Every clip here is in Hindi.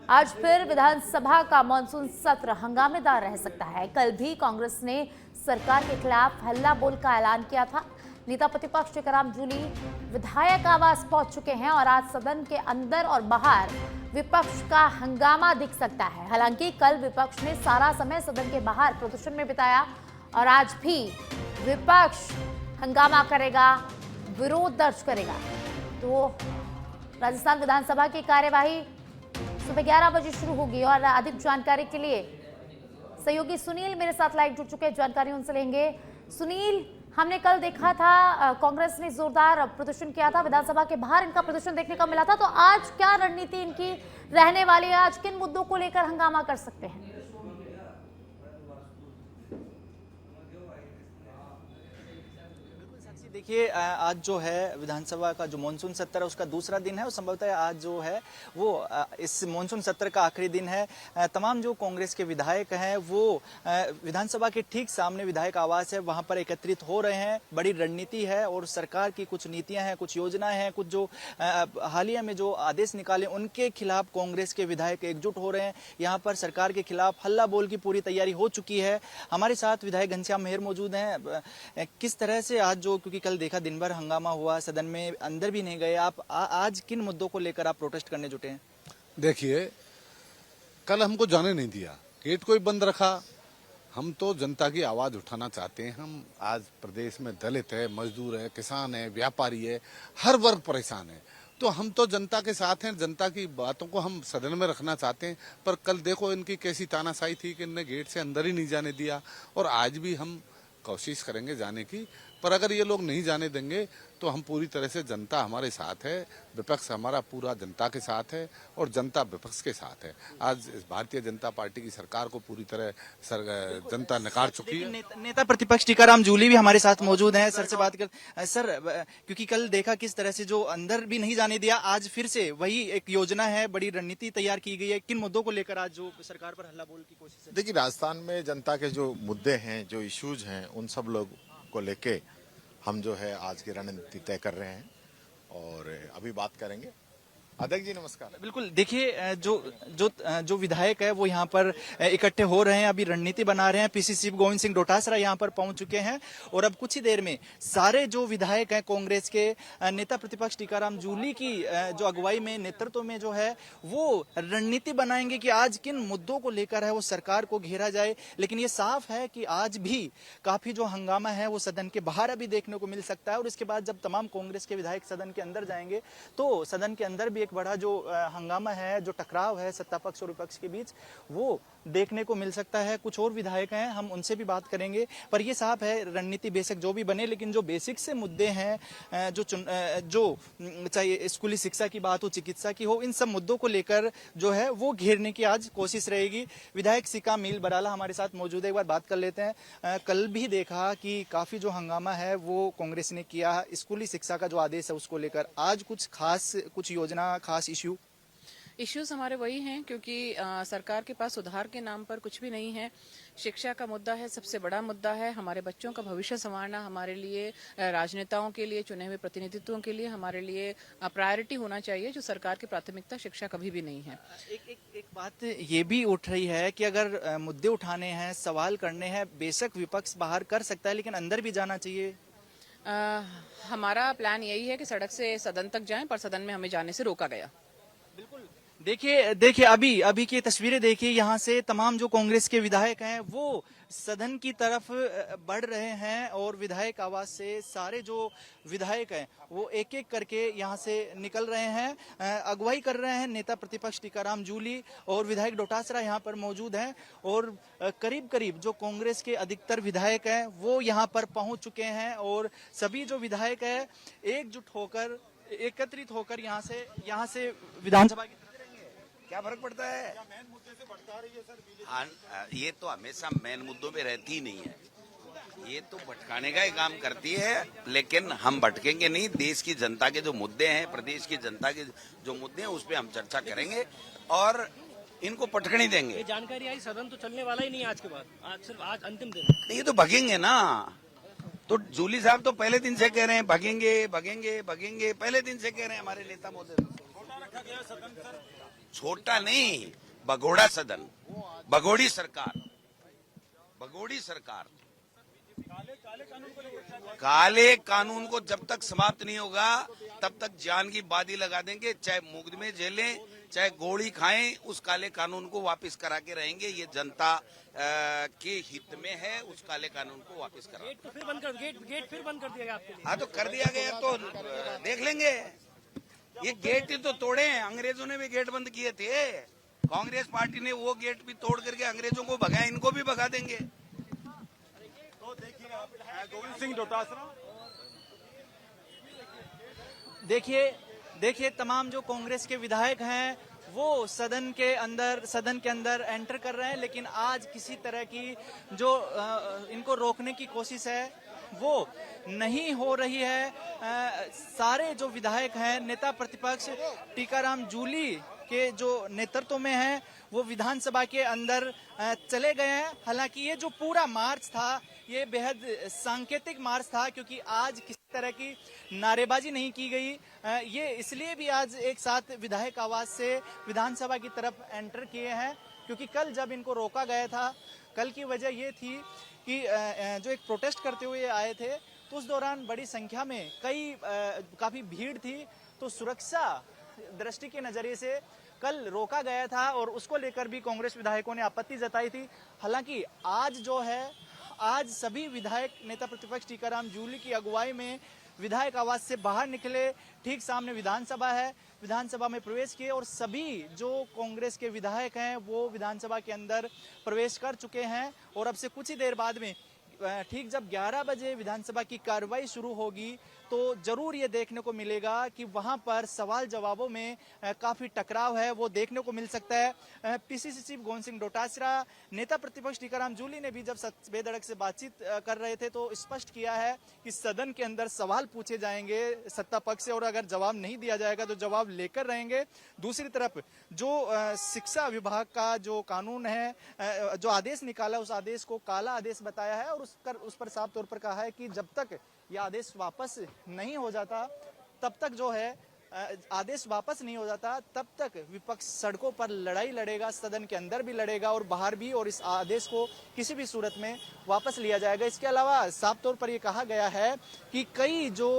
आज फिर विधानसभा का मानसून सत्र हंगामेदार रह सकता है। कल भी कांग्रेस ने सरकार के खिलाफ हल्ला बोल का ऐलान किया था। नेता प्रतिपक्ष टीकाराम जूली विधायक आवास पहुंच चुके हैं और आज सदन के अंदर और बाहर विपक्ष का हंगामा दिख सकता है। हालांकि कल विपक्ष ने सारा समय सदन के बाहर प्रदर्शन में बिताया और आज भी विपक्ष हंगामा करेगा, विरोध दर्ज करेगा। तो राजस्थान विधानसभा की कार्यवाही सुबह 11 बजे शुरू होगी और अधिक जानकारी के लिए सहयोगी सुनील मेरे साथ लाइव जुड़ चुके हैं। जानकारी उनसे लेंगे। सुनील, हमने कल देखा था कांग्रेस ने जोरदार प्रदर्शन किया था, विधानसभा के बाहर इनका प्रदर्शन देखने को मिला था, तो आज क्या रणनीति इनकी रहने वाली है? आज किन मुद्दों को लेकर हंगामा कर सकते हैं? देखिए, आज जो है विधानसभा का जो मानसून सत्र है उसका दूसरा दिन है और संभवतः आज जो है वो इस मानसून सत्र का आखिरी दिन है। तमाम जो कांग्रेस के विधायक हैं वो विधानसभा के ठीक सामने विधायक आवास है, वहां पर एकत्रित हो रहे हैं। बड़ी रणनीति है और सरकार की कुछ नीतियां हैं, कुछ योजनाएं हैं, कुछ जो हालिया में जो आदेश निकाले उनके खिलाफ कांग्रेस के विधायक एकजुट हो रहे हैं। यहाँ पर सरकार के खिलाफ हल्ला बोल की पूरी तैयारी हो चुकी है। हमारे साथ विधायक घनश्याम मेहर मौजूद हैं। किस तरह से आज जो, क्योंकि कल देखा दिन भर हंगामा हुआ, सदन में अंदर भी नहीं गए आप, आज किन मुद्दों को लेकर आप प्रोटेस्ट करने जुटे हैं? देखिए, कल हमको जाने नहीं दिया, गेट को ही बंद रखा। हम तो जनता की आवाज उठाना चाहते हैं। हम आज प्रदेश में दलित है, मजदूर है, किसान है, व्यापारी है, हर वर्ग परेशान है, तो हम तो जनता के साथ हैं। जनता की बातों को हम सदन में रखना चाहते हैं। पर कल देखो इनकी कैसी तानाशाही थी कि इनने गेट से अंदर ही नहीं जाने दिया, और आज भी हम कोशिश करेंगे जाने की। पर अगर ये लोग नहीं जाने देंगे तो हम पूरी तरह से, जनता हमारे साथ है, विपक्ष हमारा पूरा जनता के साथ है और जनता विपक्ष के साथ है। आज भारतीय जनता पार्टी की सरकार को पूरी तरह जनता नकार चुकी है। नेता प्रतिपक्ष टीकाराम जूली भी हमारे साथ मौजूद हैं। सर से बात कर। सर, क्योंकि कल देखा किस तरह से जो अंदर भी नहीं जाने दिया, आज फिर से वही एक योजना है, बड़ी रणनीति तैयार की गई है। किन मुद्दों को लेकर आज जो सरकार पर हल्ला बोल की कोशिश है? देखिए, राजस्थान में जनता के जो मुद्दे हैं, जो इश्यूज हैं, उन सब लोग को लेके हम जो है आज की रणनीति तय कर रहे हैं और अभी बात करेंगे। अध्यक्ष जी नमस्कार। बिल्कुल, देखिए जो विधायक है वो यहाँ पर इकट्ठे हो रहे हैं, अभी रणनीति बना रहे हैं। पीसीसी गोविंद सिंह डोटासरा यहाँ पर पहुंच चुके हैं और अब कुछ ही देर में सारे जो विधायक हैं कांग्रेस के, नेता प्रतिपक्ष टीकाराम जूली की जो अगुवाई में, नेतृत्व में जो है वो रणनीति बनाएंगे कि आज किन मुद्दों को लेकर है वो सरकार को घेरा जाए। लेकिन ये साफ है कि आज भी काफी जो हंगामा है वो सदन के बाहर अभी देखने को मिल सकता है और इसके बाद जब तमाम कांग्रेस के विधायक सदन के अंदर जाएंगे तो सदन के अंदर भी एक बड़ा जो हंगामा है, जो टकराव है सत्ता पक्ष और विपक्ष के बीच, वो देखने को मिल सकता है। कुछ और विधायक हैं, हम उनसे भी बात करेंगे। पर ये साफ है, रणनीति बेशक जो भी बने, लेकिन जो बेसिक से मुद्दे हैं, जो चाहे स्कूली शिक्षा की बात हो, चिकित्सा की हो, इन सब मुद्दों को लेकर जो है वो घेरने की आज कोशिश रहेगी। विधायक सिका मील बराला हमारे साथ मौजूद है, एक बार बात कर लेते हैं। कल भी देखा कि काफी जो हंगामा है वो कांग्रेस ने किया स्कूली शिक्षा का जो आदेश है उसको लेकर, आज कुछ खास, कुछ योजना, खास इश्यूज हमारे वही हैं, क्योंकि सरकार के पास सुधार के नाम पर कुछ भी नहीं है। शिक्षा का मुद्दा है, सबसे बड़ा मुद्दा है। हमारे बच्चों का भविष्य संवारना हमारे लिए, राजनेताओं के लिए, चुने हुए प्रतिनिधित्वों के लिए हमारे लिए प्रायोरिटी होना चाहिए, जो सरकार की प्राथमिकता शिक्षा कभी भी नहीं है। एक बात ये भी उठ रही है कि अगर मुद्दे उठाने हैं, सवाल करने हैं, बेशक विपक्ष बाहर कर सकता है लेकिन अंदर भी जाना चाहिए। हमारा प्लान यही है कि सड़क से सदन तक जाएं, पर सदन में हमें जाने से रोका गया। बिल्कुल, देखिए अभी की तस्वीरें देखिए, यहाँ से तमाम जो कांग्रेस के विधायक हैं वो सदन की तरफ बढ़ रहे हैं और विधायक आवास से सारे जो विधायक हैं वो एक एक करके यहाँ से निकल रहे हैं। अगुवाई कर रहे हैं नेता प्रतिपक्ष टीकाराम जूली और विधायक डोटासरा यहाँ पर मौजूद हैं और करीब करीब जो कांग्रेस के अधिकतर विधायक हैं वो यहाँ पर पहुंच चुके हैं और सभी जो विधायक है एकजुट होकर, एकत्रित होकर यहाँ से विधानसभा की क्या फर्क पड़ता है? मेन मुद्दे से भटका रही है सर। हाँ, ये तो हमेशा मेन मुद्दों पे रहती ही नहीं है, ये तो भटकाने का ही काम करती है। लेकिन हम भटकेंगे नहीं। देश की जनता के जो मुद्दे हैं, प्रदेश की जनता के जो मुद्दे हैं, उस पर हम चर्चा करेंगे और इनको पटकनी देंगे। ये जानकारी आई, सदन तो चलने वाला ही नहीं आज के बाद, आज सिर्फ आज अंतिम दिन। ये तो भगेंगे ना। तो जूली साहब तो पहले दिन से कह रहे हैं भगेंगे भगेंगे भगेंगे, पहले दिन से कह रहे हैं हमारे नेता महोदय। छोटा नहीं, भगोड़ा सदन, भगोड़ी सरकार, भगोड़ी सरकार। काले कानून को जब तक समाप्त नहीं होगा तब तक जान की बाजी लगा देंगे, चाहे मुकदमे झेलें, चाहे गोली खाएं, उस काले कानून को वापस करा के रहेंगे। ये जनता के हित में है, उस काले कानून को वापस करा। गेट तो फिर बंद कर गेट फिर बंद कर दिया गया आपके लिए। हाँ, तो कर दिया गया तो देख लेंगे। ये गेट ही तो तोड़े हैं, अंग्रेजों ने भी गेट बंद किए थे। कांग्रेस पार्टी ने वो गेट भी तोड़ करके अंग्रेजों को भगाया, इनको भी भगा देंगे। गोविंद सिंह डोटासरा, देखिए तमाम जो कांग्रेस के विधायक हैं वो सदन के अंदर एंटर कर रहे हैं, लेकिन आज किसी तरह की जो इनको रोकने की कोशिश है वो नहीं हो रही है। सारे जो विधायक हैं, नेता प्रतिपक्ष टीकाराम जूली के जो नेतृत्व में है, वो विधानसभा के अंदर चले गए हैं। हालांकि ये जो पूरा मार्च था ये बेहद सांकेतिक मार्च था, क्योंकि आज किसी तरह की नारेबाजी नहीं की गई। ये इसलिए भी आज एक साथ विधायक आवास से विधानसभा की तरफ एंटर किए हैं, क्योंकि कल जब इनको रोका गया था, कल की वजह ये थी कि जो एक प्रोटेस्ट करते हुए आए थे, तो उस दौरान बड़ी संख्या में काफी भीड़ थी, तो सुरक्षा दृष्टि के नजरिए से कल रोका गया था और उसको लेकर भी कांग्रेस विधायकों ने आपत्ति जताई थी। हालांकि आज सभी विधायक नेता प्रतिपक्ष टीकाराम जूली की अगुवाई में विधायक आवास से बाहर निकले। ठीक सामने विधानसभा है, विधानसभा में प्रवेश किए और सभी जो कांग्रेस के विधायक हैं वो विधानसभा के अंदर प्रवेश कर चुके हैं। और अब से कुछ ही देर बाद में ठीक जब 11 बजे विधानसभा की कार्रवाई शुरू होगी तो जरूर ये देखने को मिलेगा कि वहां पर सवाल जवाबों में काफी टकराव है, वो देखने को मिल सकता है। पीसीसी चीफ गोविंद सिंह डोटासरा, नेता प्रतिपक्ष टीकाराम जूली ने भी जब बेधड़क से बातचीत कर रहे थे तो स्पष्ट किया है कि सदन के अंदर सवाल पूछे जाएंगे सत्ता पक्ष से, और अगर जवाब नहीं दिया जाएगा तो जवाब लेकर रहेंगे। दूसरी तरफ जो शिक्षा विभाग का जो कानून है, जो आदेश निकाला, उस आदेश को काला आदेश बताया है और उस पर साफ तौर पर कहा है कि जब तक यह आदेश वापस नहीं हो जाता तब तक जो है आदेश वापस नहीं हो जाता तब तक विपक्ष सड़कों पर लड़ाई लड़ेगा, सदन के अंदर भी लड़ेगा और बाहर भी, और इस आदेश को किसी भी सूरत में वापस लिया जाएगा। इसके अलावा साफ तौर पर यह कहा गया है कि कई जो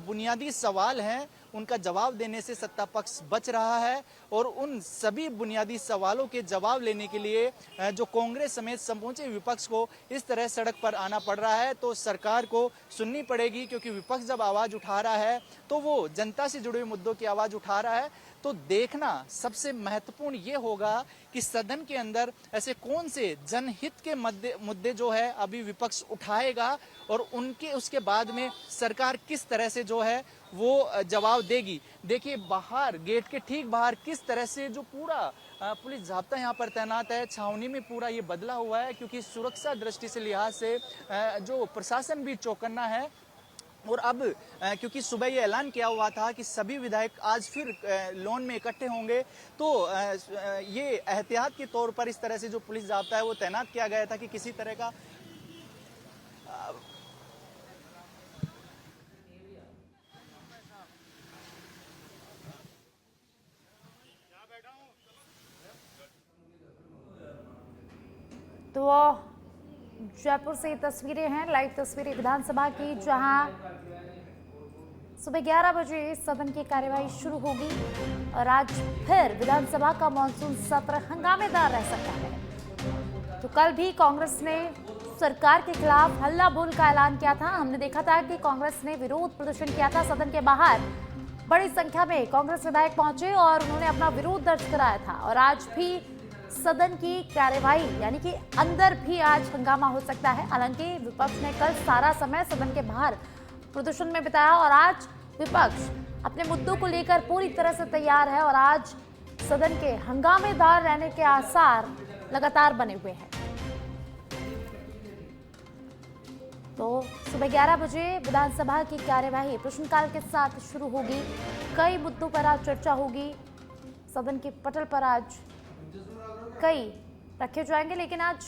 बुनियादी सवाल हैं उनका जवाब देने से सत्ता पक्ष बच रहा है और उन सभी बुनियादी सवालों के जवाब लेने के लिए जो कांग्रेस समेत समूचे विपक्ष को इस तरह सड़क पर आना पड़ रहा है तो सरकार को सुननी पड़ेगी, क्योंकि विपक्ष जब आवाज उठा रहा है तो वो जनता से जुड़े हुए मुद्दों की आवाज उठा रहा है। तो देखना सबसे महत्वपूर्ण ये होगा कि सदन के अंदर ऐसे कौन से जनहित के मुद्दे जो है अभी विपक्ष उठाएगा और उसके बाद में सरकार किस तरह से जो है वो जवाब देगी। देखिए बाहर, गेट के ठीक बाहर किस तरह से जो पूरा पुलिस जाब्ता यहाँ पर तैनात है, छावनी में पूरा ये बदला हुआ है, क्योंकि सुरक्षा दृष्टि से लिहाज से जो प्रशासन भी चौकन्ना है। और अब क्योंकि सुबह ये ऐलान किया हुआ था कि सभी विधायक आज फिर लॉन में इकट्ठे होंगे, तो ये एहतियात के तौर पर इस तरह से जो पुलिस जाब्ता है वो तैनात किया गया था कि किसी तरह का तो जयपुर से तस्वीरें हैं, लाइव तस्वीरें विधानसभा की, जहां सुबह 11 बजे सदन की कार्यवाही शुरू होगी और आज फिर विधानसभा का मॉनसून सत्र हंगामेदार रह सकता है। तो कल भी कांग्रेस ने सरकार के खिलाफ हल्ला बोल का ऐलान किया था। हमने देखा था कि कांग्रेस ने विरोध प्रदर्शन किया था, सदन के बाहर बड़ी संख्या में कांग्रेस विधायक पहुंचे और उन्होंने अपना विरोध दर्ज कराया था। और आज भी सदन की कार्यवाही यानी कि अंदर भी आज हंगामा हो सकता है। हालांकि विपक्ष ने कल सारा समय सदन के बाहर प्रदर्शन में बिताया और आज विपक्ष अपने मुद्दों को लेकर पूरी तरह से तैयार है और आज सदन के हंगामेदार रहने के आसार लगातार बने हुए हैं। तो सुबह 11 बजे विधानसभा की कार्यवाही प्रश्नकाल के साथ शुरू होगी। कई मुद्दों पर आज चर्चा होगी। सदन के पटल पर आज कई रखे जाएंगे, लेकिन आज